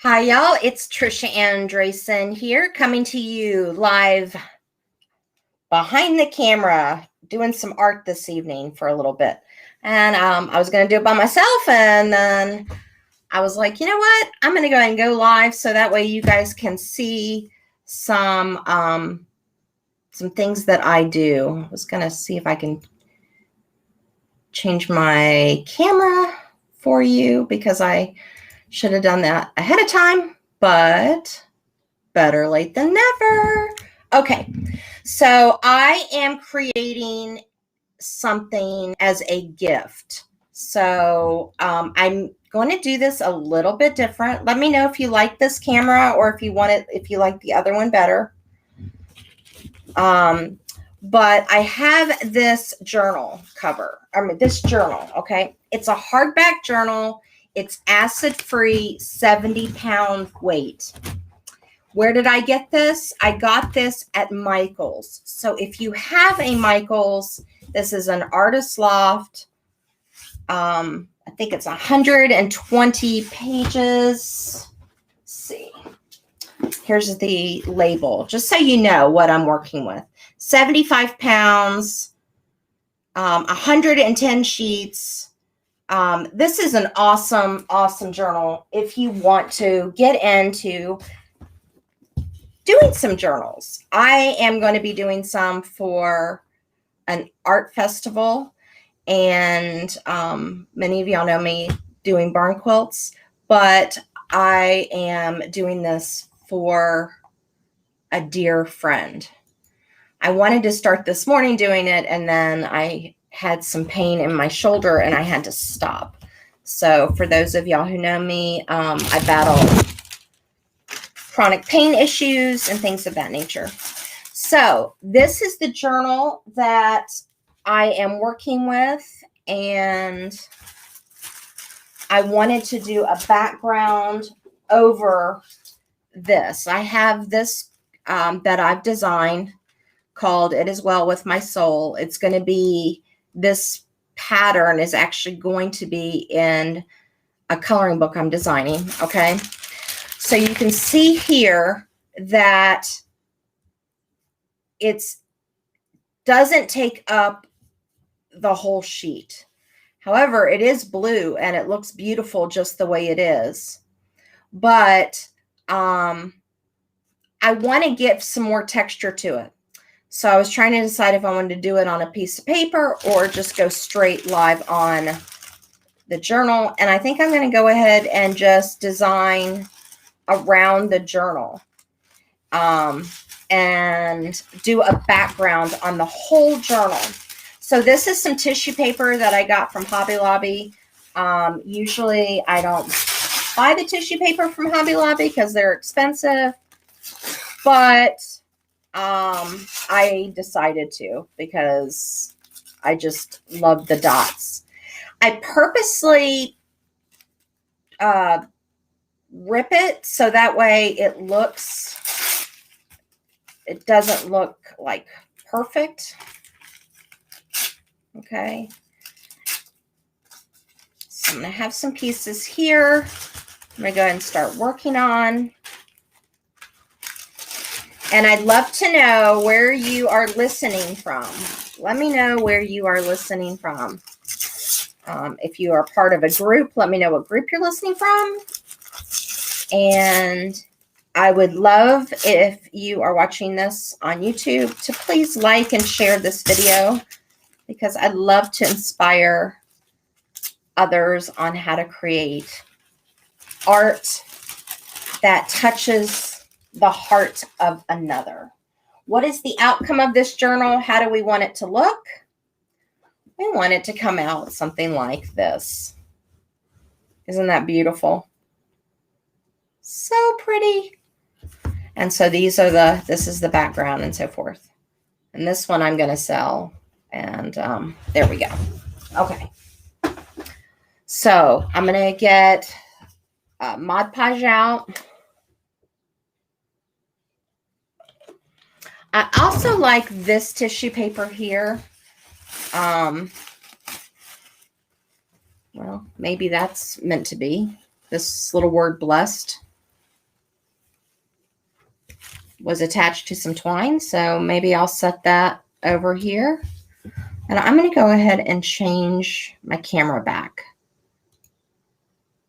Hi, y'all. It's Trisha Andresen here, coming to you live behind the camera, doing some art this evening for a little bit. And I was going to do it by myself, and then I was like, you know what? I'm going to go ahead and go live so that way you guys can see some things that I do. I was going to see if I can change my camera for you because I should have done that ahead of time, but better late than never. Okay, so I am creating something as a gift. So I'm going to do this a little bit different. Let me know if you like this camera or if you want it, if you like the other one better. But I have this journal cover, this journal, okay? It's a hardback journal. It's acid-free, 70-pound weight. Where did I get this? I got this at Michael's. So if you have a Michael's, this is an Artist Loft. I think it's 120 pages. Let's see. Here's the label, just so you know what I'm working with. 75 pounds, 110 sheets. This is an awesome, awesome journal if you want to get into doing some journals. I am going to be doing some for an art festival, and many of y'all know me doing barn quilts, but I am doing this for a dear friend. I wanted to start this morning doing it, and then I had some pain in my shoulder and I had to stop. So for those of y'all who know me, I battle chronic pain issues and things of that nature. So this is the journal that I am working with, and I wanted to do a background over this. I have this that I've designed called It Is Well With My Soul. It's going to be, this pattern is actually going to be in a coloring book I'm designing, okay? So you can see here that it doesn't take up the whole sheet. However, it is blue and it looks beautiful just the way it is. But I want to give some more texture to it. So I was trying to decide if I wanted to do it on a piece of paper or just go straight live on the journal. And I think I'm going to go ahead and just design around the journal and do a background on the whole journal. So this is some tissue paper that I got from Hobby Lobby. Usually I don't buy the tissue paper from Hobby Lobby because they're expensive, but I decided to because I just love the dots. I purposely rip it so that way it doesn't look like perfect. Okay. So I'm going to have some pieces here. I'm going to go ahead and start working on. And I'd love to know where you are listening from. Let me know where you are listening from. If you are part of a group, let me know what group you're listening from. And I would love if you are watching this on YouTube to please like and share this video, because I'd love to inspire others on how to create art that touches the heart of another. What is the outcome of this journal? How do we want it to look? We want it to come out something like this. Isn't that beautiful? So pretty. And so this is the background and so forth. And this one I'm going to sell. And there we go. Okay. So I'm going to get Mod Podge out. I also like this tissue paper here. Well, maybe that's meant to be. This little word blessed. was attached to some twine. So maybe I'll set that over here. And I'm going to go ahead and change my camera back.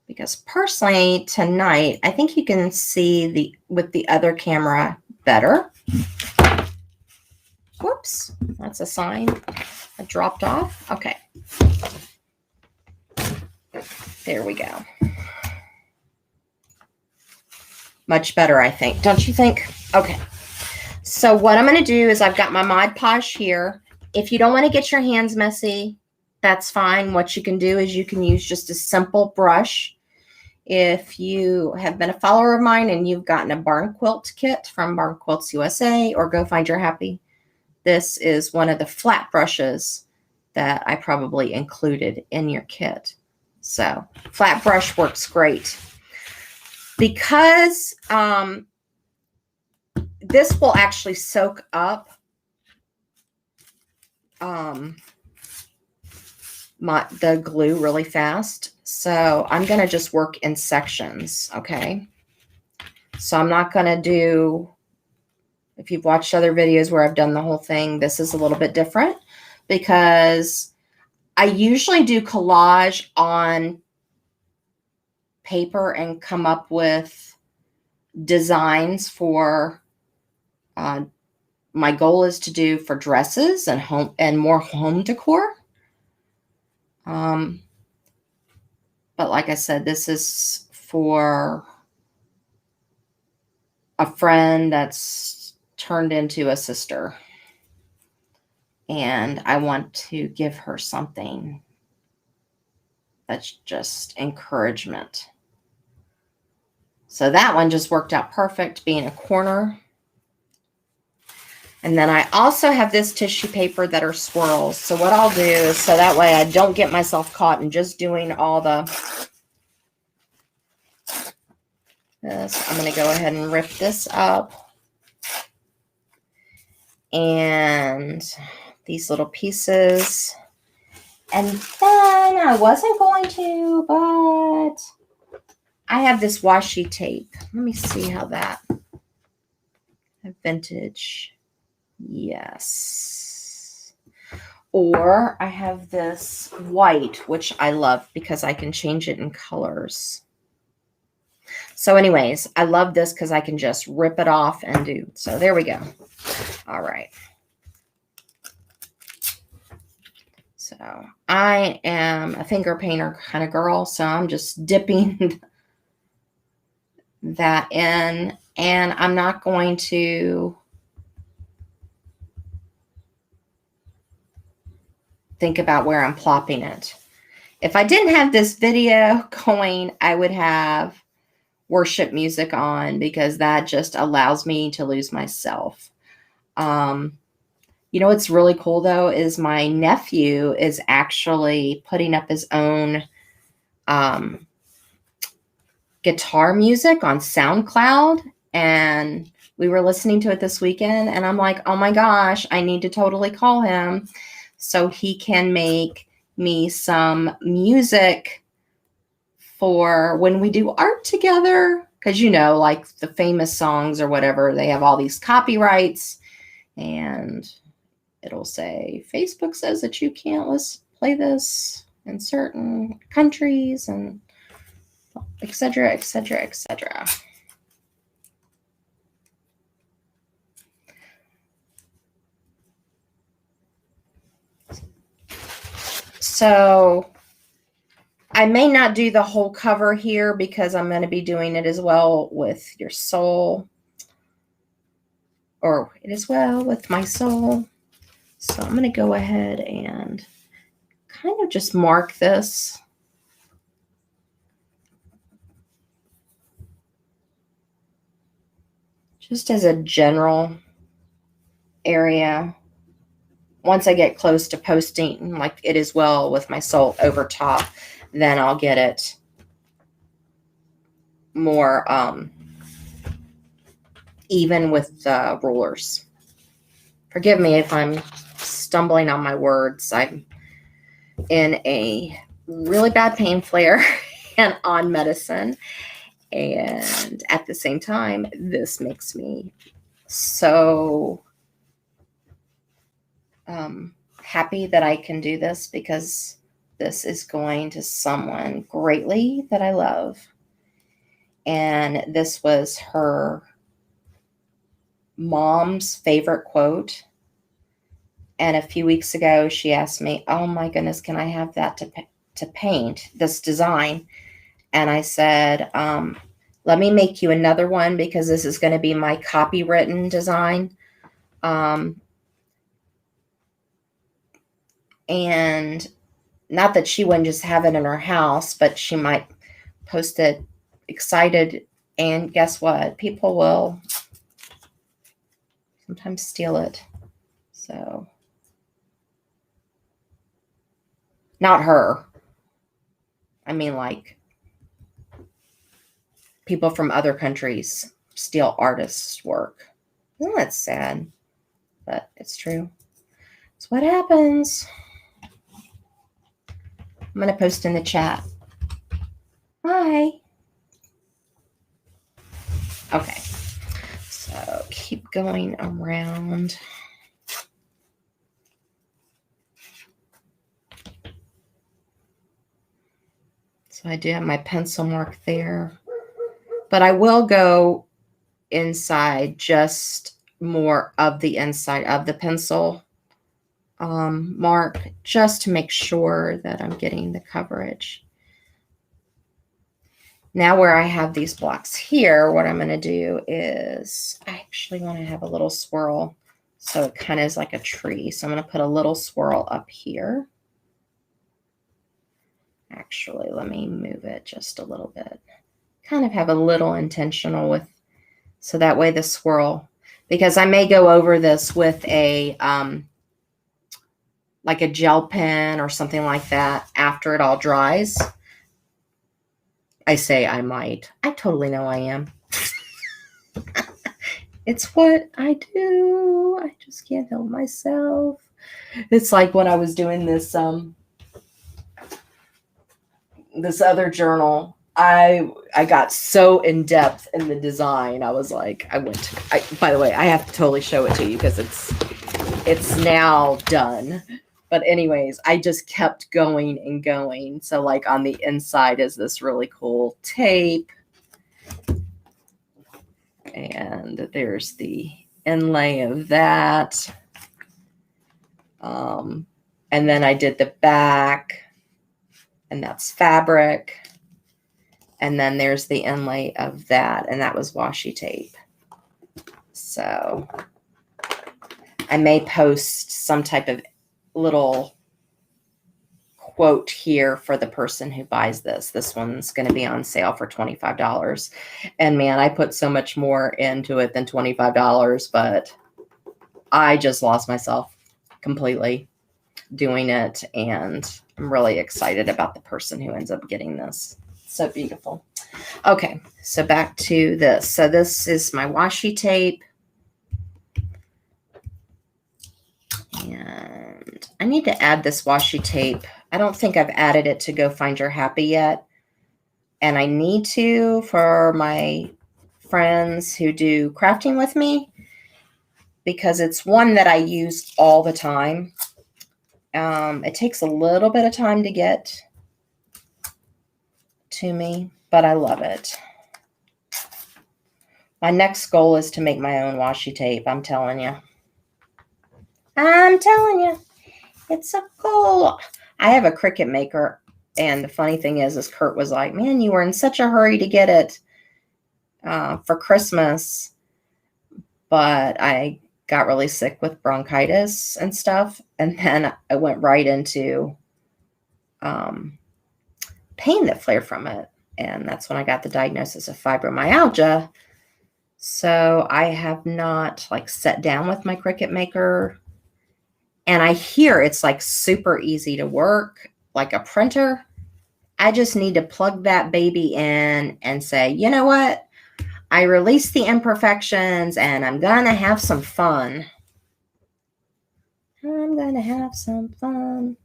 Because personally, tonight, I think you can see with the other camera better. Whoops, that's a sign. I dropped off. Okay. There we go. Much better, I think. Don't you think? Okay. So what I'm going to do is I've got my Mod Podge here. If you don't want to get your hands messy, that's fine. What you can do is you can use just a simple brush. If you have been a follower of mine and you've gotten a barn quilt kit from Barn Quilts USA or Go Find Your Happy, this is one of the flat brushes that I probably included in your kit. So flat brush works great. Because this will actually soak up the glue really fast. So I'm going to just work in sections, okay? So I'm not going to do, if you've watched other videos where I've done the whole thing, this is a little bit different because I usually do collage on paper and come up with designs for, my goal is to do for dresses and home and more home decor. But like I said, this is for a friend that's turned into a sister. And I want to give her something that's just encouragement. So that one just worked out perfect, being a corner. And then I also have this tissue paper that are swirls. So what I'll do is, so that way I don't get myself caught in just doing all this, I'm going to go ahead and rip this up. And these little pieces. And then I wasn't going to, but I have this washi tape. Let me see how that, vintage. Yes. Or I have this white, which I love because I can change it in colors. So anyways, I love this because I can just rip it off and do. So there we go. All right. So I am a finger painter kind of girl. So I'm just dipping that in, and I'm not going to think about where I'm plopping it. If I didn't have this video going, I would have worship music on because that just allows me to lose myself. You know what's really cool though is my nephew is actually putting up his own guitar music on SoundCloud, and we were listening to it this weekend, and I'm like, oh my gosh, I need to totally call him so he can make me some music for when we do art together. Because, you know, like the famous songs or whatever, they have all these copyrights, and it'll say, Facebook says that you can't play this in certain countries, and et cetera, et cetera, et cetera. So I may not do the whole cover here because I'm going to be doing it as well with your soul, or it as well with my soul. So I'm going to go ahead and kind of just mark this. Just as a general area. Once I get close to posting like it as well with my soul over top, then I'll get it more even with the rulers. Forgive me if I'm stumbling on my words. I'm in a really bad pain flare and on medicine. And at the same time, this makes me so happy that I can do this because this is going to someone greatly that I love. And this was her mom's favorite quote. And a few weeks ago, she asked me, "Oh my goodness, can I have that to paint this design?" And I said, let me make you another one because this is going to be my copywritten design. And not that she wouldn't just have it in her house, but she might post it excited. And guess what? People will sometimes steal it. So, not her. I mean, like, people from other countries steal artists' work. Isn't that sad? But it's true. It's what happens. I'm going to post in the chat. Hi. Okay. So keep going around. So I do have my pencil mark there. But I will go inside, just more of the inside of the pencil mark, just to make sure that I'm getting the coverage. Now where I have these blocks here, what I'm going to do is I actually want to have a little swirl. So it kind of is like a tree. So I'm going to put a little swirl up here. Actually, let me move it just a little bit. Kind of have a little intentional with, so that way the swirl, because I may go over this with a, like a gel pen or something like that after it all dries. I say I might. I totally know I am. It's what I do. I just can't help myself. It's like when I was doing this this other journal, I got so in depth in the design. I was like, by the way, I have to totally show it to you because it's now done. But anyways, I just kept going and going. So like on the inside is this really cool tape. And there's the inlay of that. And then I did the back, and that's fabric. And then there's the inlay of that, and that was washi tape. So I may post some type of little quote here for the person who buys this. This one's going to be on sale for $25. And man, I put so much more into it than $25, but I just lost myself completely doing it. And I'm really excited about the person who ends up getting this. So beautiful. Okay, so back to this. So this is my washi tape. And I need to add this washi tape. I don't think I've added it to Go Find Your Happy yet. And I need to for my friends who do crafting with me, because it's one that I use all the time. It takes a little bit of time to get to me, but I love it. My next goal is to make my own washi tape. I'm telling you. It's a goal. I have a Cricut maker, and the funny thing is Kurt was like, "Man, you were in such a hurry to get it for Christmas," but I got really sick with bronchitis and stuff, and then I went right into pain that flared from it, and that's when I got the diagnosis of fibromyalgia. So I have not like sat down with my Cricut maker. And I hear it's like super easy to work, like a printer. I just need to plug that baby in and say, you know what? I release the imperfections and I'm going to have some fun. I'm going to have some fun.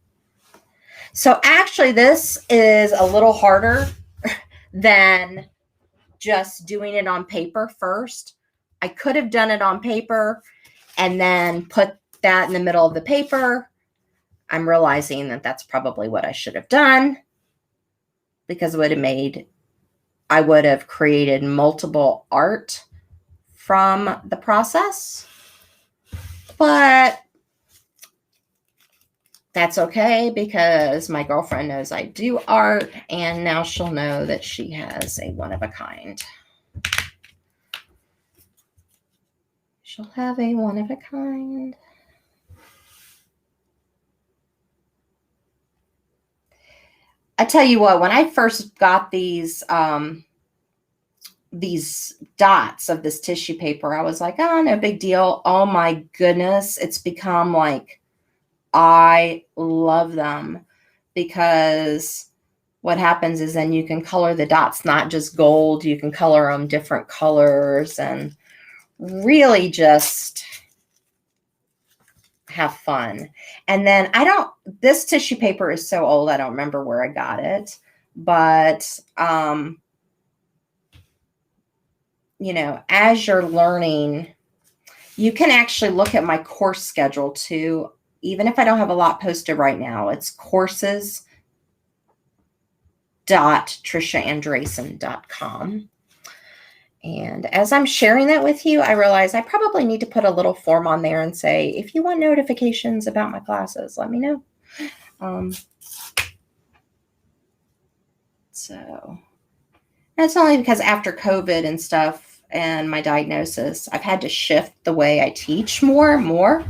So actually, this is a little harder than just doing it on paper first. I could have done it on paper and then put that in the middle of the paper. I'm realizing that that's probably what I should have done, because I would have created multiple art from the process. But that's okay, because my girlfriend knows I do art, and now she'll know that she has a one of a kind. She'll have a one of a kind. I tell you what, when I first got these dots of this tissue paper, I was like, oh, no big deal. Oh my goodness. It's become like, I love them, because what happens is then you can color the dots, not just gold. You can color them different colors and really just have fun. And then this tissue paper is so old, I don't remember where I got it, but, you know, as you're learning, you can actually look at my course schedule too. Even if I don't have a lot posted right now, it's courses.trishaandresen.com. And as I'm sharing that with you, I realize I probably need to put a little form on there and say, if you want notifications about my classes, let me know. So that's only because after COVID and stuff and my diagnosis, I've had to shift the way I teach more and more.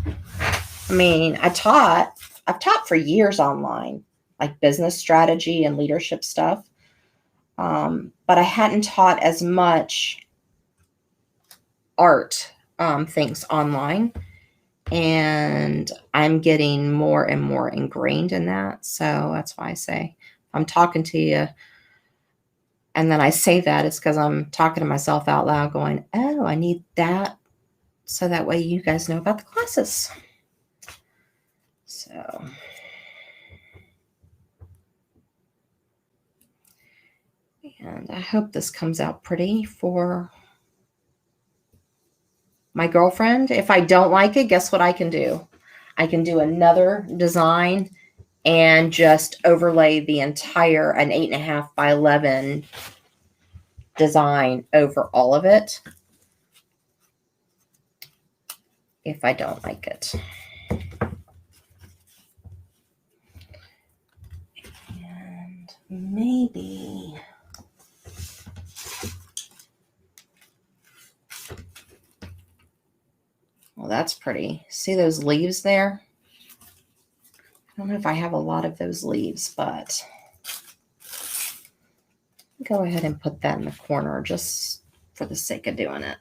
I mean, I've taught for years online, like business strategy and leadership stuff. But I hadn't taught as much art things online, and I'm getting more and more ingrained in that. So that's why I say, I'm talking to you, and then I say that, it's because I'm talking to myself out loud going, oh, I need that, so that way you guys know about the classes. So and I hope this comes out pretty for my girlfriend. If I don't like it, guess what I can do? I can do another design and just overlay the entire, an 8.5 by 11 design over all of it, if I don't like it. And maybe well, that's pretty. See those leaves there? I don't know if I have a lot of those leaves, but go ahead and put that in the corner just for the sake of doing it.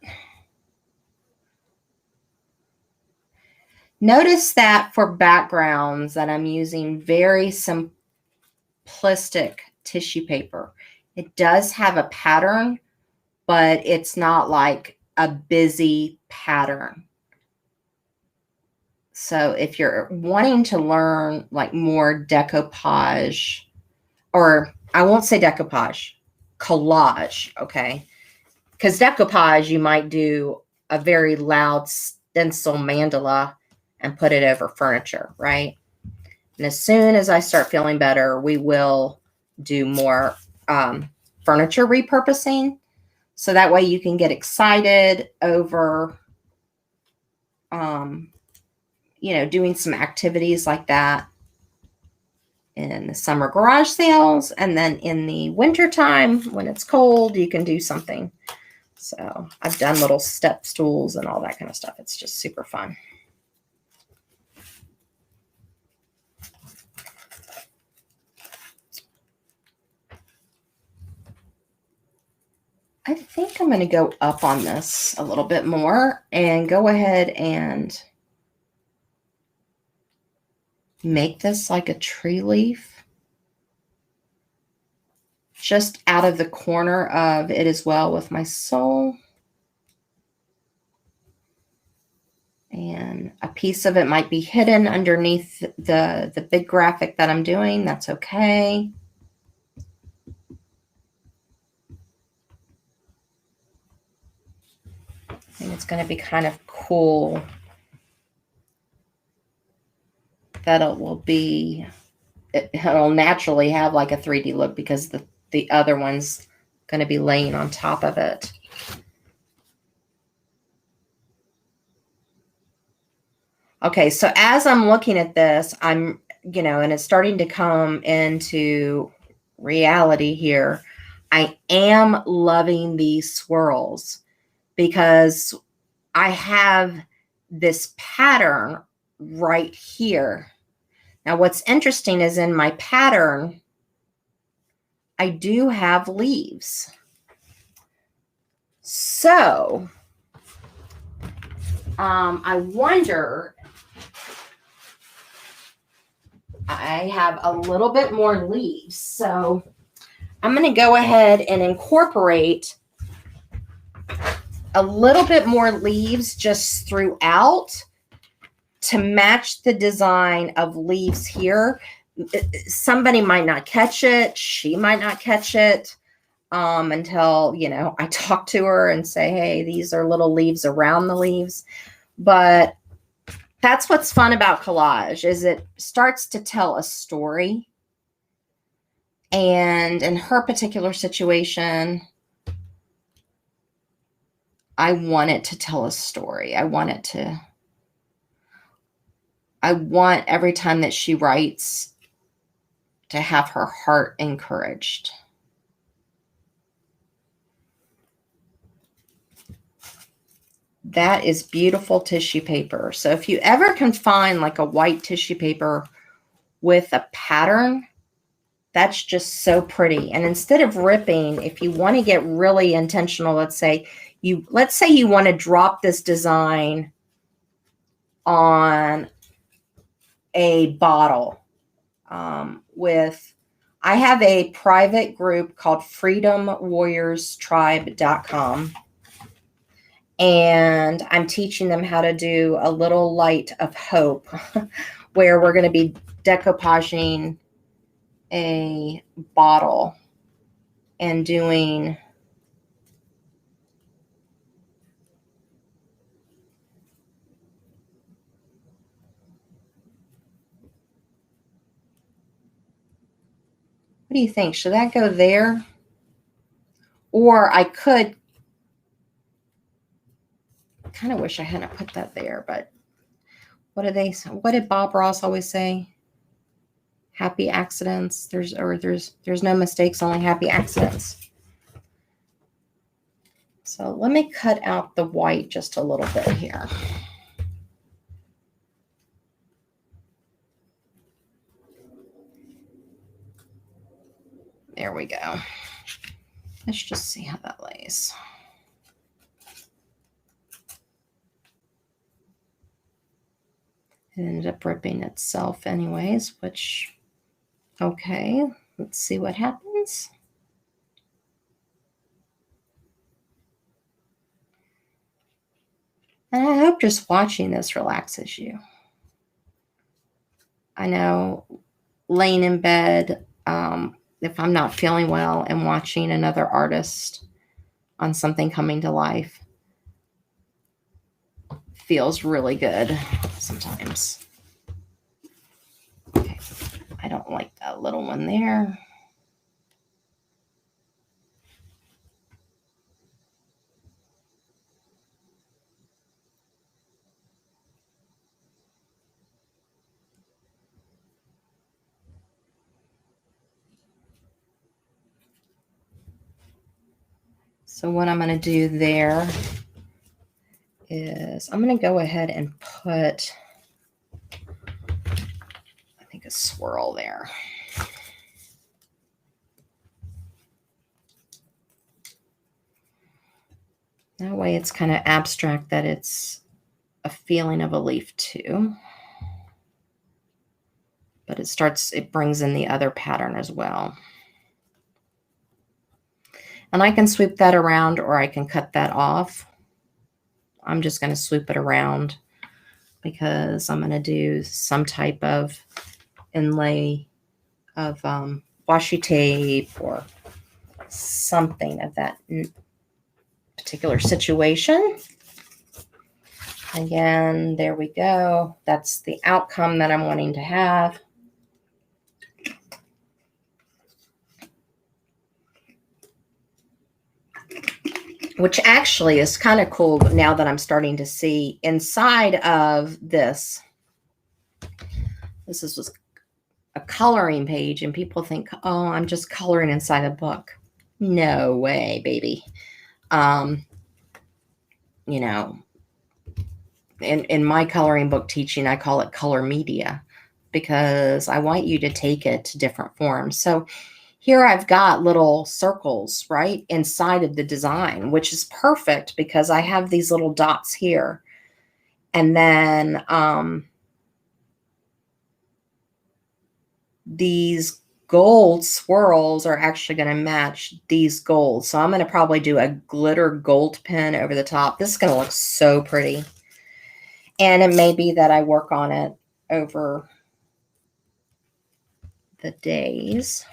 Notice that for backgrounds that I'm using very simplistic tissue paper. It does have a pattern, but it's not like a busy pattern. So if you're wanting to learn like more decoupage, or I won't say decoupage, collage, okay? Because decoupage, you might do a very loud stencil mandala and put it over furniture, right? And as soon as I start feeling better, we will do more furniture repurposing. So that way you can get excited over, you know, doing some activities like that in the summer garage sales. And then in the winter time, when it's cold, you can do something. So I've done little step stools and all that kind of stuff. It's just super fun. I think I'm going to go up on this a little bit more and go ahead and make this like a tree leaf just out of the corner of it as well with my soul. And a piece of it might be hidden underneath the big graphic that I'm doing. That's okay. think it's going to be kind of cool that it'll naturally have like a 3D look because the other one's going to be laying on top of it. Okay, so as I'm looking at this, and it's starting to come into reality here. I am loving these swirls because I have this pattern right here. Now, what's interesting is in my pattern, I do have leaves. So, I wonder, I have a little bit more leaves. So, I'm going to go ahead and incorporate a little bit more leaves just throughout to match the design of leaves here. Somebody might not catch it. She might not catch it until, I talk to her and say, hey, these are little leaves around the leaves. But that's what's fun about collage, is it starts to tell a story. And in her particular situation, I want it to tell a story. I want every time that she writes to have her heart encouraged. That is beautiful tissue paper. So if you ever can find like a white tissue paper with a pattern, that's just so pretty. And instead of ripping, if you want to get really intentional, let's say you want to drop this design on a bottle I have a private group called freedomwarriorstribe.com, and I'm teaching them how to do a little light of hope where we're going to be decoupaging a bottle and doing what do you think? Should that go there? Or I could kind of wish I hadn't put that there, but what did Bob Ross always say? Happy accidents. There's no mistakes, only happy accidents. So let me cut out the white just a little bit here. There we go. Let's just see how that lays. It ended up ripping itself anyways, which, okay, let's see what happens. And I hope just watching this relaxes you. I know laying in bed, if I'm not feeling well and watching another artist on something coming to life feels really good sometimes. Okay, I don't like that little one there. So what I'm going to do there is I'm going to go ahead and put, I think, a swirl there. That way it's kind of abstract that it's a feeling of a leaf too. But it brings in the other pattern as well. And I can sweep that around or I can cut that off. I'm just going to sweep it around because I'm going to do some type of inlay of washi tape or something of that particular situation. Again, there we go. That's the outcome that I'm wanting to have. Which actually is kind of cool now that I'm starting to see inside of this. This is a coloring page, and people think, oh, I'm just coloring inside a book. No way, baby. You know, in my coloring book teaching, I call it color media because I want you to take it to different forms. So here I've got little circles, right, inside of the design, which is perfect because I have these little dots here. And then these gold swirls are actually going to match these golds. So I'm going to probably do a glitter gold pen over the top. This is going to look so pretty. And it may be that I work on it over the days.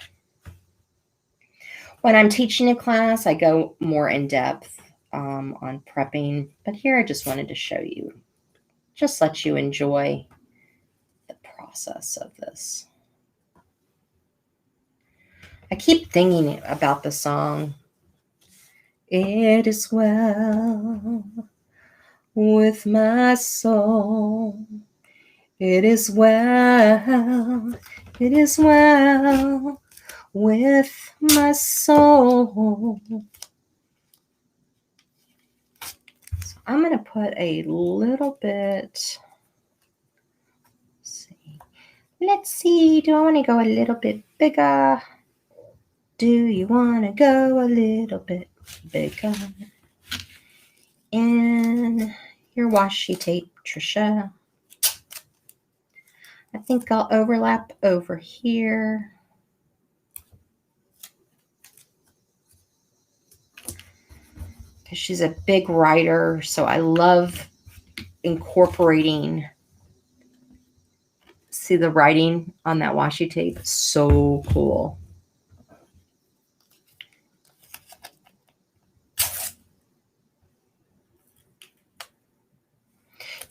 When I'm teaching a class, I go more in depth on prepping. But here I just wanted to show you, just let you enjoy the process of this. I keep thinking about the song, "It is well with my soul. It is well with my soul." So I'm going to put a little bit, let's see, do I want to go a little bit bigger? Do you want to go a little bit bigger? And your washi tape, Trisha. I think I'll overlap over here. Because she's a big writer, so I love incorporating. See the writing on that washi tape? So cool.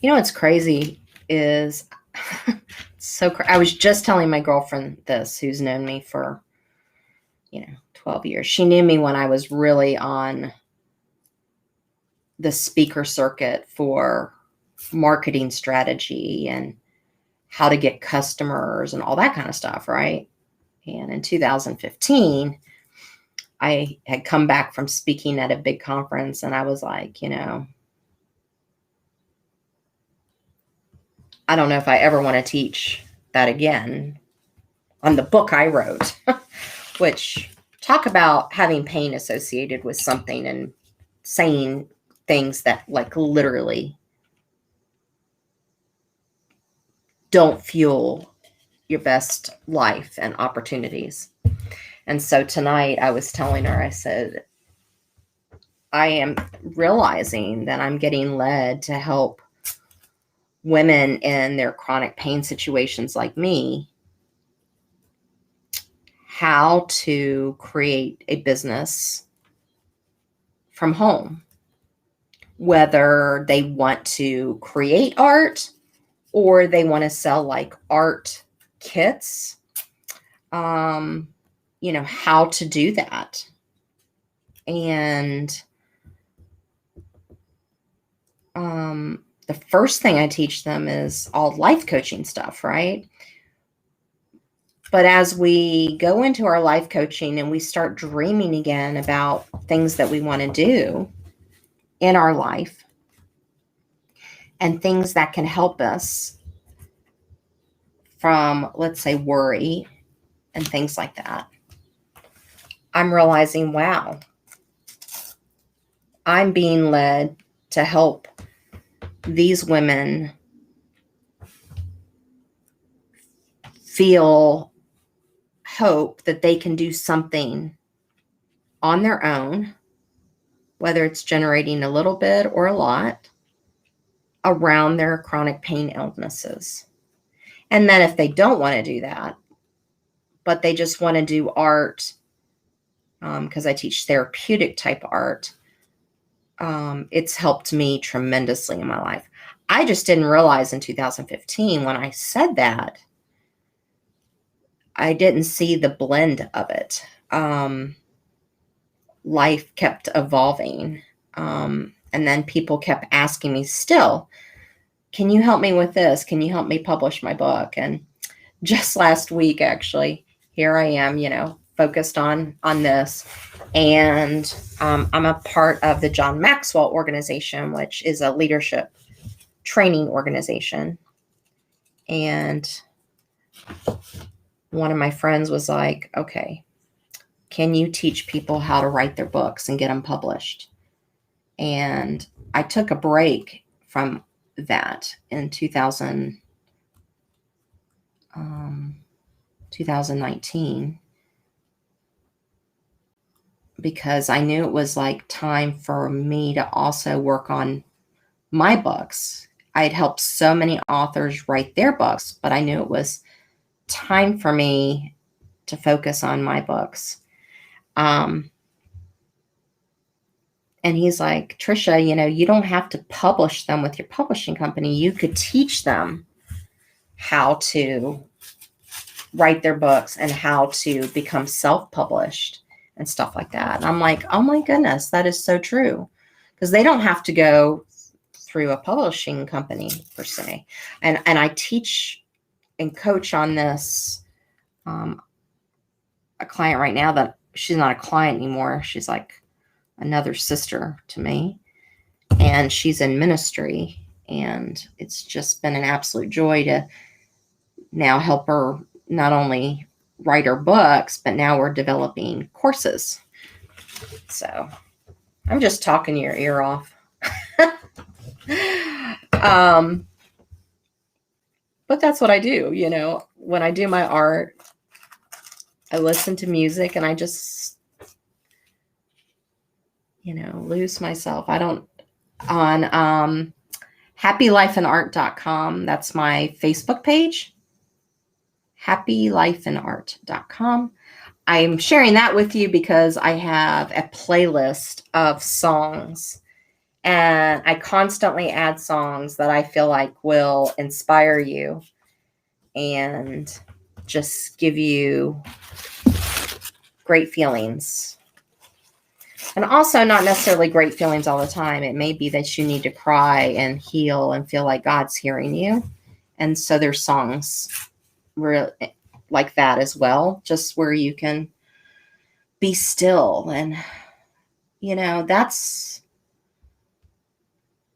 You know what's crazy is, I was just telling my girlfriend this, who's known me for, 12 years. She knew me when I was really on the speaker circuit for marketing strategy and how to get customers and all that kind of stuff, right? And in 2015, I had come back from speaking at a big conference, and I was like, I don't know if I ever want to teach that again on the book I wrote, which talk about having pain associated with something and saying things that like literally don't fuel your best life and opportunities. And so tonight I was telling her, I said, I am realizing that I'm getting led to help women in their chronic pain situations like me how to create a business from home, whether they want to create art or they want to sell like art kits, how to do that. And the first thing I teach them is all life coaching stuff, right? But as we go into our life coaching and we start dreaming again about things that we want to do in our life and things that can help us from, let's say, worry and things like that, I'm realizing, wow, I'm being led to help these women feel hope that they can do something on their own, whether it's generating a little bit or a lot, around their chronic pain illnesses. And then if they don't want to do that, but they just want to do art, because I teach therapeutic type art, it's helped me tremendously in my life. I just didn't realize in 2015 when I said that, I didn't see the blend of it. Life kept evolving. And then people kept asking me still, can you help me with this? Can you help me publish my book? And just last week, actually, here I am, focused on this. And I'm a part of the John Maxwell organization, which is a leadership training organization. And one of my friends was like, okay, can you teach people how to write their books and get them published? And I took a break from that in 2019 because I knew it was like time for me to also work on my books. I'd helped so many authors write their books, but I knew it was time for me to focus on my books. And he's like, Trisha, you don't have to publish them with your publishing company. You could teach them how to write their books and how to become self-published and stuff like that. And I'm like, oh my goodness, that is so true. Because they don't have to go through a publishing company per se. And I teach and coach on this. A client right now that she's not a client anymore. She's like another sister to me. And she's in ministry. And it's just been an absolute joy to now help her not only write her books, but now we're developing courses. So I'm just talking your ear off. But that's what I do, when I do my art, I listen to music and I just, lose myself. I don't, on happylifeandart.com, that's my Facebook page, happylifeandart.com. I'm sharing that with you because I have a playlist of songs and I constantly add songs that I feel like will inspire you and just give you great feelings. And also not necessarily great feelings all the time. It may be that you need to cry and heal and feel like God's hearing you. And so there's songs like that as well, just where you can be still. And,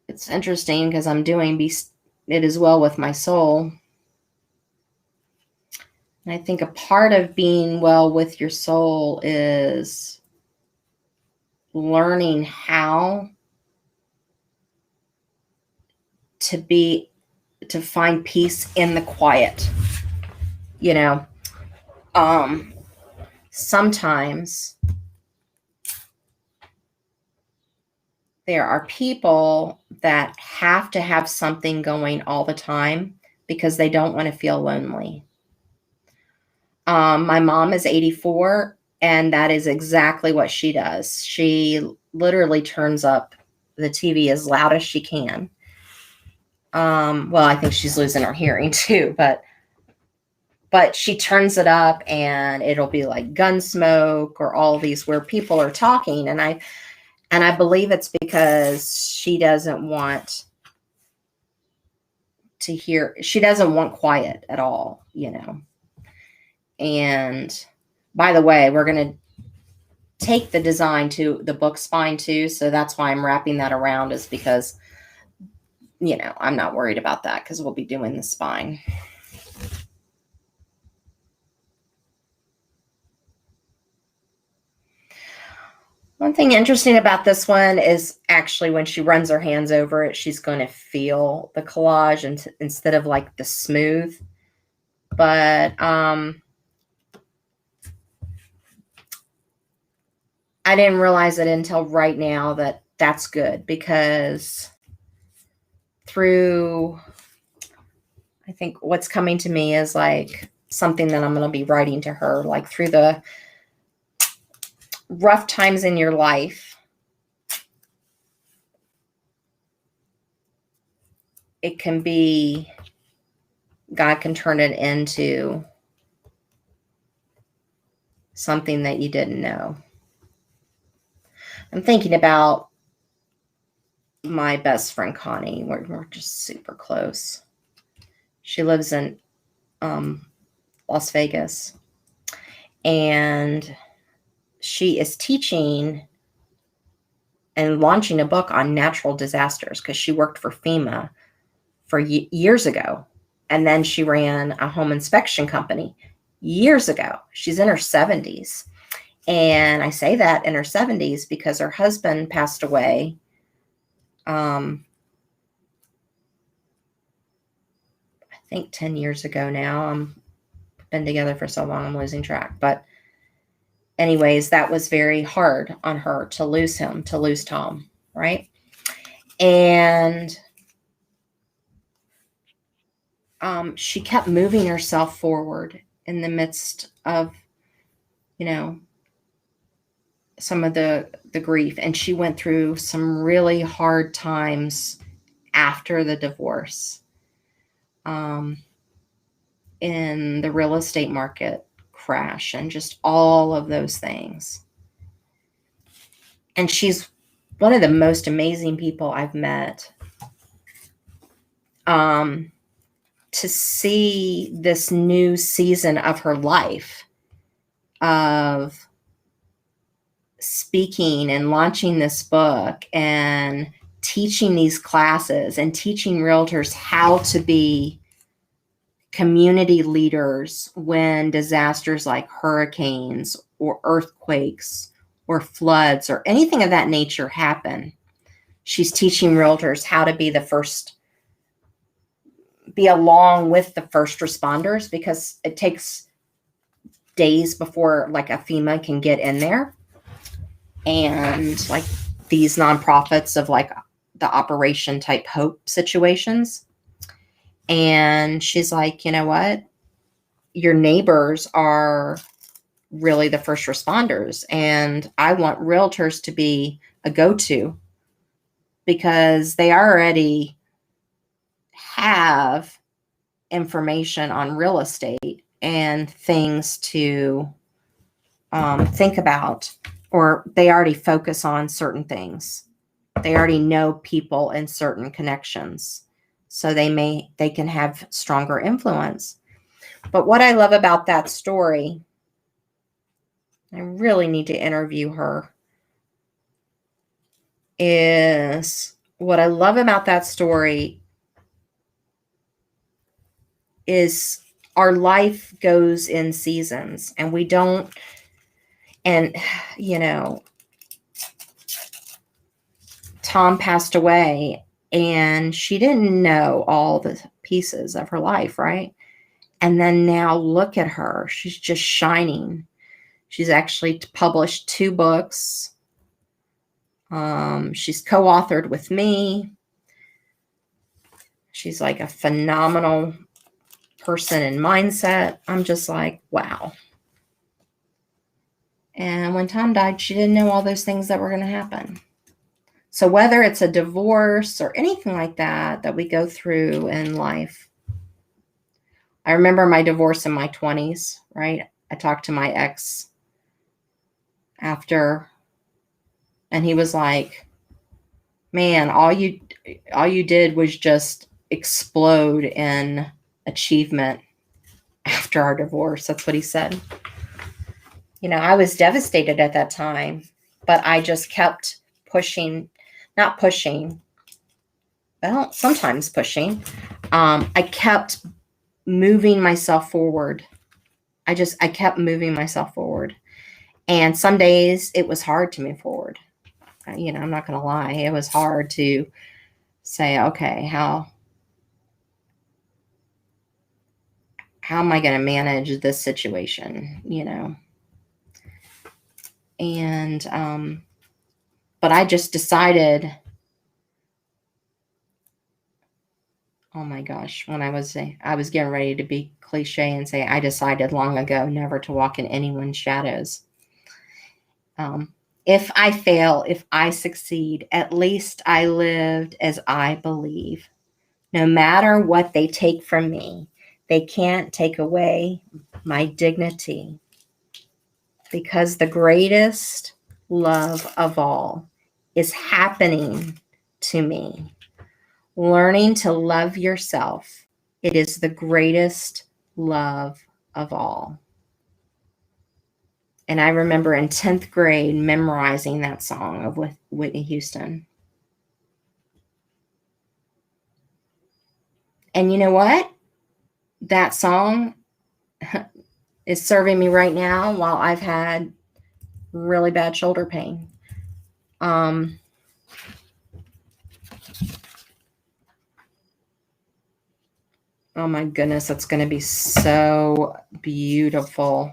it's interesting because I'm doing it as well with my soul. And I think a part of being well with your soul is learning how to find peace in the quiet. Sometimes there are people that have to have something going all the time because they don't want to feel lonely. My mom is 84, and that is exactly what she does. She literally turns up the TV as loud as she can. Well, I think she's losing her hearing too, but she turns it up and it'll be like Gunsmoke or all these where people are talking. And I believe it's because she doesn't want to hear, she doesn't want quiet at all, And by the way, we're going to take the design to the book spine too. So that's why I'm wrapping that around, is because, I'm not worried about that because we'll be doing the spine. One thing interesting about this one is actually when she runs her hands over it, she's going to feel the collage instead of like the smooth. But I didn't realize it until right now that that's good, because through, I think what's coming to me is like something that I'm going to be writing to her, like through the rough times in your life, it can be, God can turn it into something that you didn't know. I'm thinking about my best friend Connie. We're just super close. She lives in Las Vegas, and she is teaching and launching a book on natural disasters because she worked for FEMA for years ago. And then she ran a home inspection company years ago. She's in her 70s. And I say that in her 70s because her husband passed away. I think 10 years ago now. Been together for so long, I'm losing track. But anyways, that was very hard on her to lose him, to lose Tom, right? And she kept moving herself forward in the midst of, some of the grief. And she went through some really hard times after the divorce, in the real estate market crash and just all of those things. And she's one of the most amazing people I've met. To see this new season of her life of speaking and launching this book and teaching these classes and teaching realtors how to be community leaders when disasters like hurricanes or earthquakes or floods or anything of that nature happen. She's teaching realtors how to be along with the first responders, because it takes days before like a FEMA can get in there. And like these nonprofits of like the Operation Type Hope situations. And she's like, you know what? Your neighbors are really the first responders. And I want realtors to be a go-to because they already have information on real estate and things to think about, or they already focus on certain things. They already know people in certain connections, so they can have stronger influence. But what I love about that story, I really need to interview her, is what I love about that story is our life goes in seasons, and we don't, and Tom passed away and she didn't know all the pieces of her life, right? And then now look at her. She's just shining. She's actually published 2 books. She's co-authored with me. She's like a phenomenal person and mindset. I'm just like, wow. And when Tom died, she didn't know all those things that were going to happen. So whether it's a divorce or anything like that we go through in life. I remember my divorce in my 20s, right? I talked to my ex after, and he was like, man, all you did was just explode in achievement after our divorce. That's what he said. I was devastated at that time, but I just kept pushing, not pushing, well, sometimes pushing. I kept moving myself forward. I kept moving myself forward. And some days it was hard to move forward. I'm not going to lie. It was hard to say, okay, how am I going to manage this situation, And, but I just decided, oh my gosh, when I was getting ready to be cliche and say, I decided long ago never to walk in anyone's shadows. If I fail, if I succeed, at least I lived as I believe. No matter what they take from me, they can't take away my dignity, because the greatest love of all is happening to me. Learning to love yourself, it is the greatest love of all. And I remember in 10th grade memorizing that song of Whitney Houston. And you know what? That song is serving me right now while I've had really bad shoulder pain. Oh my goodness, that's going to be so beautiful.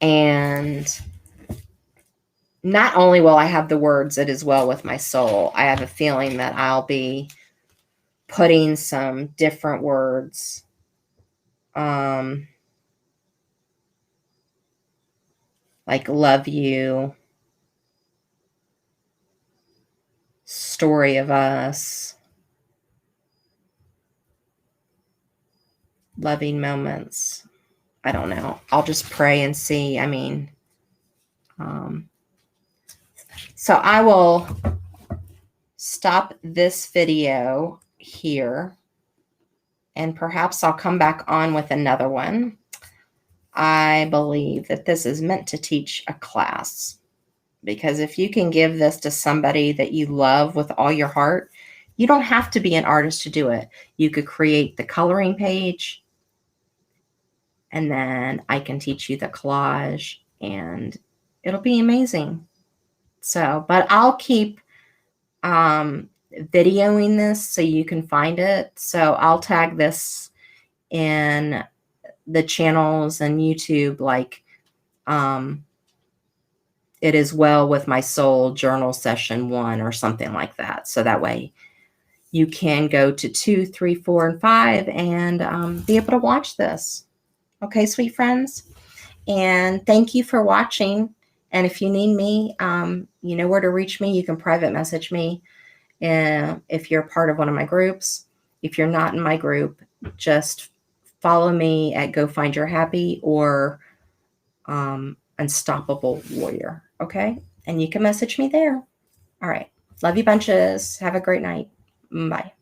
And not only will I have the words, "It is well with my soul," I have a feeling that I'll be putting some different words. Like "love you," "story of us," "loving moments." I don't know. I'll just pray and see. I mean, so I will stop this video here, and perhaps I'll come back on with another one. I believe that this is meant to teach a class, because if you can give this to somebody that you love with all your heart, you don't have to be an artist to do it. You could create the coloring page, and then I can teach you the collage, and it'll be amazing. So, but I'll keep videoing this so you can find it. So I'll tag this in the channels and YouTube, like "It is well with my soul journal session 1" or something like that. So that way you can go to 2, 3, 4, and 5 and be able to watch this. Okay, sweet friends. And thank you for watching. And if you need me, you know where to reach me. You can private message me if you're part of one of my groups. If you're not in my group, just follow me at Go Find Your Happy or Unstoppable Warrior. Okay? And you can message me there. All right. Love you bunches. Have a great night. Bye.